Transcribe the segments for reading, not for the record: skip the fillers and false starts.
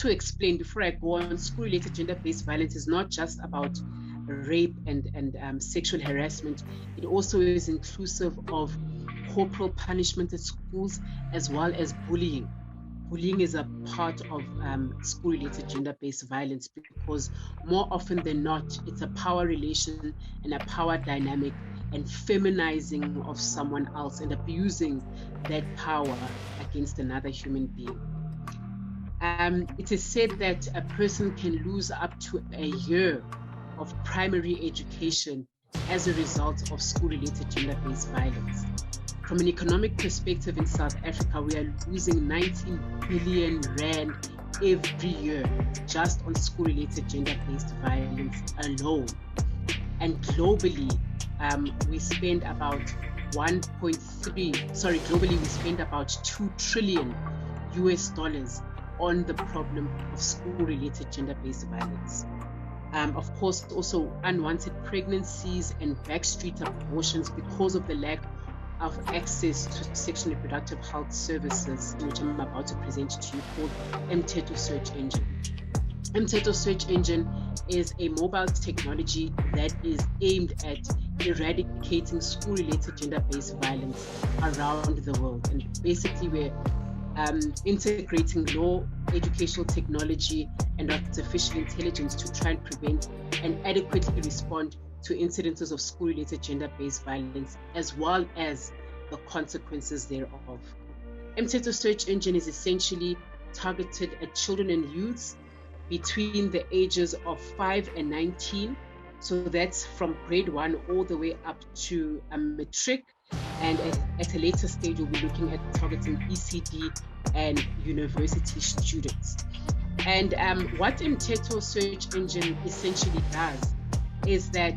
to explain before I go on, school-related gender-based violence is not just about rape and sexual harassment. It also is inclusive of corporal punishment at schools, as well as bullying. Bullying is a part of school-related gender-based violence, because more often than not, it's a power relation and a power dynamic, and feminizing of someone else and abusing that power against another human being. It is said that a person can lose up to a year of primary education as a result of school-related gender-based violence. From an economic perspective in South Africa, we are losing 19 billion rand every year just on school-related gender-based violence alone. And globally, we spend about globally we spend about $2 trillion on the problem of school-related gender-based violence. Of course, also unwanted pregnancies and backstreet abortions because of the lack of access to sexual and reproductive health services, which I'm about to present to you, called Mteto Search Engine. Mteto Search Engine is a mobile technology that is aimed at eradicating school-related gender-based violence around the world. And basically, we're integrating law, educational technology, and artificial intelligence to try and prevent and adequately respond to incidences of school-related gender-based violence, as well as the consequences thereof. Mteto Search Engine is essentially targeted at children and youths between the ages of 5 and 19. So that's from grade 1 all the way up to a matric. And at a later stage, we'll be looking at targeting ECD and university students. And what Mteto Search Engine essentially does is that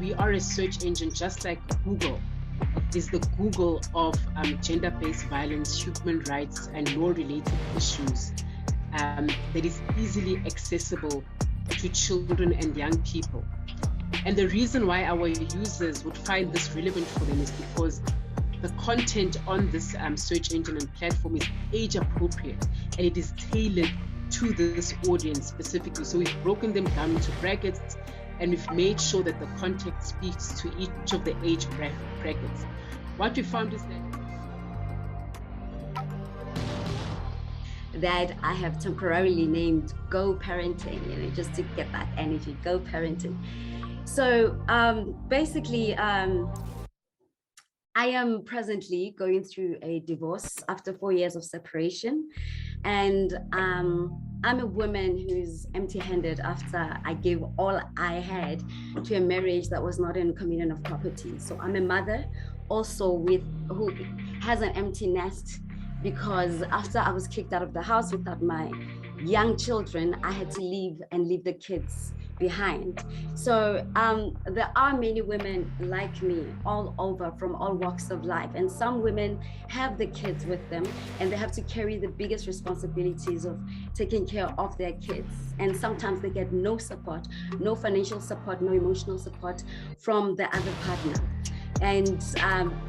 we are a search engine just like Google. It is the Google of gender-based violence, human rights, and law-related issues that is easily accessible to children and young people. And the reason why our users would find this relevant for them is because the content on this search engine and platform is age appropriate, and it is tailored to this audience specifically. So we've broken them down into brackets, and we've made sure that the content speaks to each of the age brackets. What we found is that I have temporarily named Go Parenting, just to get that energy, Go Parenting. So basically, I am presently going through a divorce after 4 years of separation. And I'm a woman who's empty-handed after I gave all I had to a marriage that was not in communion of property. So I'm a mother also who has an empty nest, because after I was kicked out of the house without my young children, I had to leave the kids behind. So there are many women like me all over from all walks of life, and some women have the kids with them and they have to carry the biggest responsibilities of taking care of their kids, and sometimes they get no support, no financial support, no emotional support from the other partner. And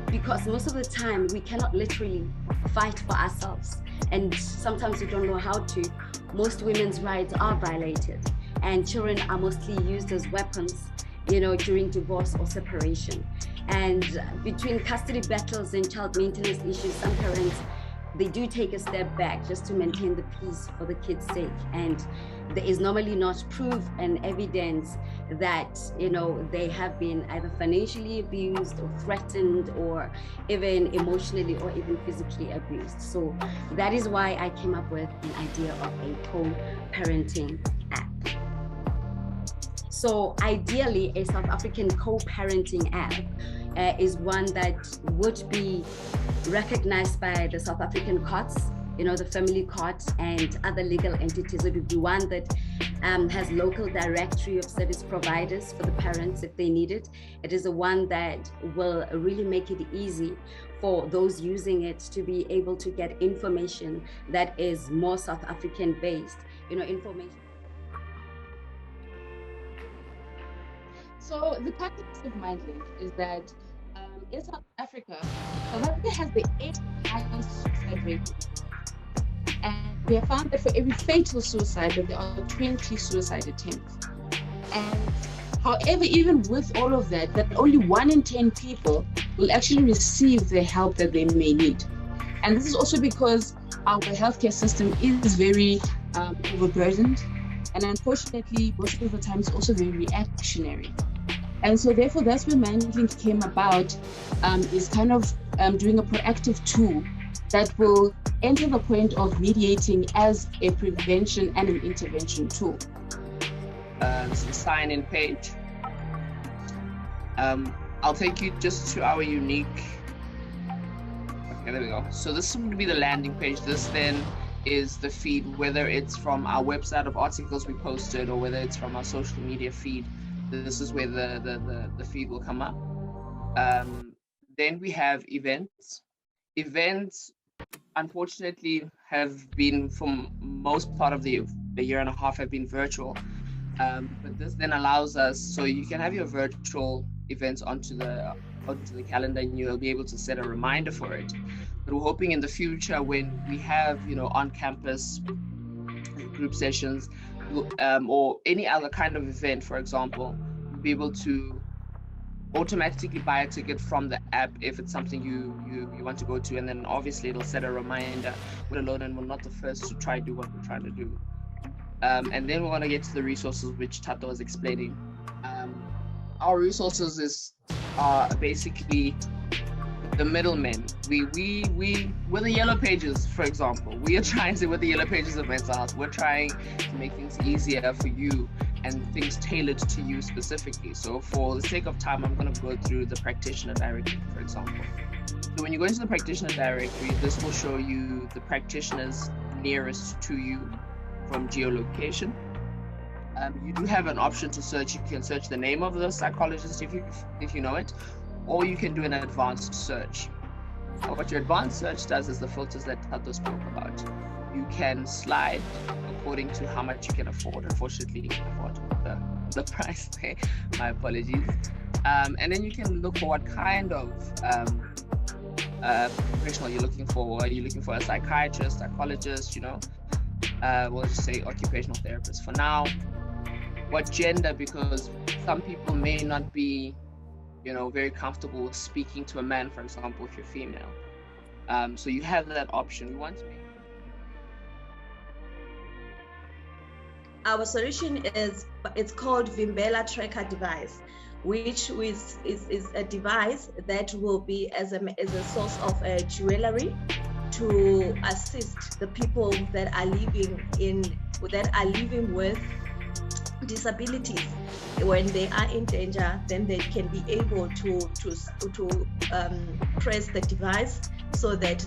because most of the time we cannot literally fight for ourselves, and sometimes we don't know how to, most women's rights are violated, and children are mostly used as weapons, during divorce or separation. And between custody battles and child maintenance issues, some parents, they do take a step back just to maintain the peace for the kids' sake. And there is normally not proof and evidence that, they have been either financially abused or threatened or even emotionally or even physically abused. So that is why I came up with an idea of a co-parenting app. So ideally, a South African co-parenting app is one that would be recognized by the South African courts, the family court and other legal entities. It would be one that has local directory of service providers for the parents if they need it. It is a one that will really make it easy for those using it to be able to get information that is more South African based, information. So the context of MindLink is that in South Africa has the 8th highest suicide rate in the world. And we have found that for every fatal suicide, that there are 20 suicide attempts. And however, even with all of that, that only 1 in 10 people will actually receive the help that they may need. And this is also because our healthcare system is very overburdened. And unfortunately, most of the time, it's also very reactionary. And so therefore, that's where MindLink came about, is kind of doing a proactive tool that will enter the point of mediating as a prevention and an intervention tool. This is the sign-in page. I'll take you just to our unique. Okay, there we go. So this is going to be the landing page. This then is the feed, whether it's from our website of articles we posted or whether it's from our social media feed. This is where the feed will come up. Then we have events. Events, unfortunately, have been, for most part of the year and a half, have been virtual. But this then allows us, so you can have your virtual events onto the calendar, and you'll be able to set a reminder for it. But we're hoping in the future, when we have, on-campus group sessions, or any other kind of event, for example, we'll be able to automatically buy a ticket from the app if it's something you want to go to, and then obviously it'll set a reminder. We're alone and we're not the first to try to do what we're trying to do. And then we want to get to the resources which Tato was explaining. Our resources are basically the middlemen. We're the yellow pages, for example. We are trying to, with the yellow pages of mental health, we're trying to make things easier for you and things tailored to you specifically. So for the sake of time, I'm going to go through the practitioner directory, for example. So when you go into the practitioner directory, this will show you the practitioners nearest to you from geolocation. You do have an option to search. You can search the name of the psychologist if you know it, or you can do an advanced search. What your advanced search does is the filters that Tato spoke about. You can slide according to how much you can afford. Unfortunately, you can afford the price there. My apologies. And then you can look for what kind of professional you're looking for. Are you looking for a psychiatrist, psychologist, we'll just say occupational therapist for now. What gender, because some people may not be, very comfortable with speaking to a man, for example, if you're female. So you have that option. You want to make. Our solution it's called Vimbela Tracker device, which is a device that will be as a source of jewelry to assist the people that are living with disabilities. When they are in danger, then they can be able to press the device so that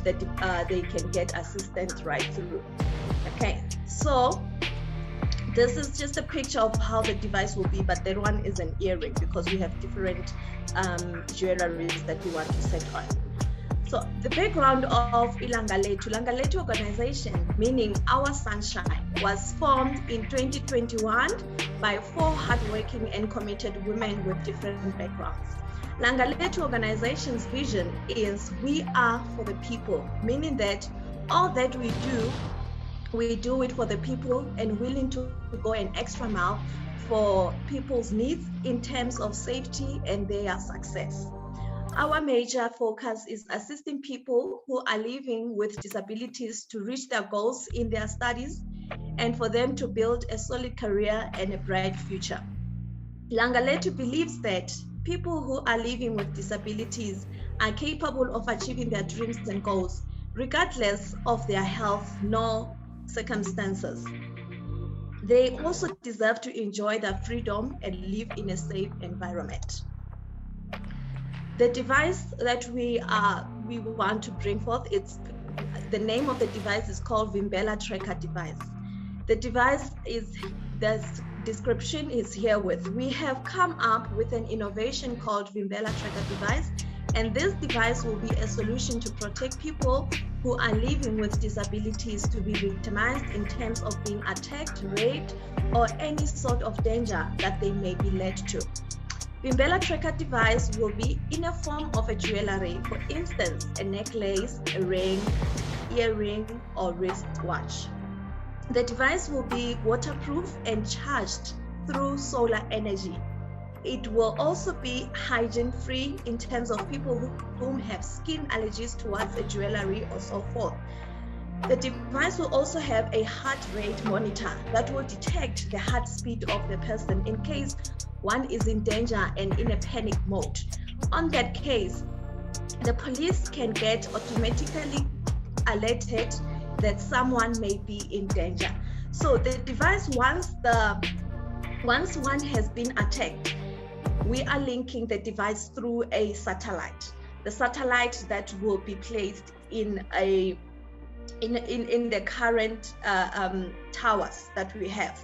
they can get assistance right through. Okay, so this is just a picture of how the device will be, but that one is an earring because we have different jewelries that we want to set on. So the background of Ilanga organization, meaning Our Sunshine, was formed in 2021 by 4 hardworking and committed women with different backgrounds. Langaletu organization's vision is we are for the people, meaning that all that we do it for the people and willing to go an extra mile for people's needs in terms of safety and their success. Our major focus is assisting people who are living with disabilities to reach their goals in their studies and for them to build a solid career and a bright future. Langaletu believes that people who are living with disabilities are capable of achieving their dreams and goals, regardless of their health nor circumstances. They also deserve to enjoy their freedom and live in a safe environment. The device that we want to bring forth, the name of the device is called Vimbela Tracker device. The device the description is herewith. We have come up with an innovation called Vimbela Tracker device, and this device will be a solution to protect people who are living with disabilities to be victimized in terms of being attacked, raped, or any sort of danger that they may be led to. Vimbela Tracker device will be in a form of a jewelry, for instance, a necklace, a ring, earring, or wristwatch. The device will be waterproof and charged through solar energy. It will also be hygiene-free in terms of people who have skin allergies towards the jewelry or so forth. The device will also have a heart rate monitor that will detect the heart speed of the person in case one is in danger and in a panic mode. On that case, the police can get automatically alerted that someone may be in danger. So the device, once one has been attacked, we are linking the device through a satellite. The satellite that will be placed in the current towers that we have.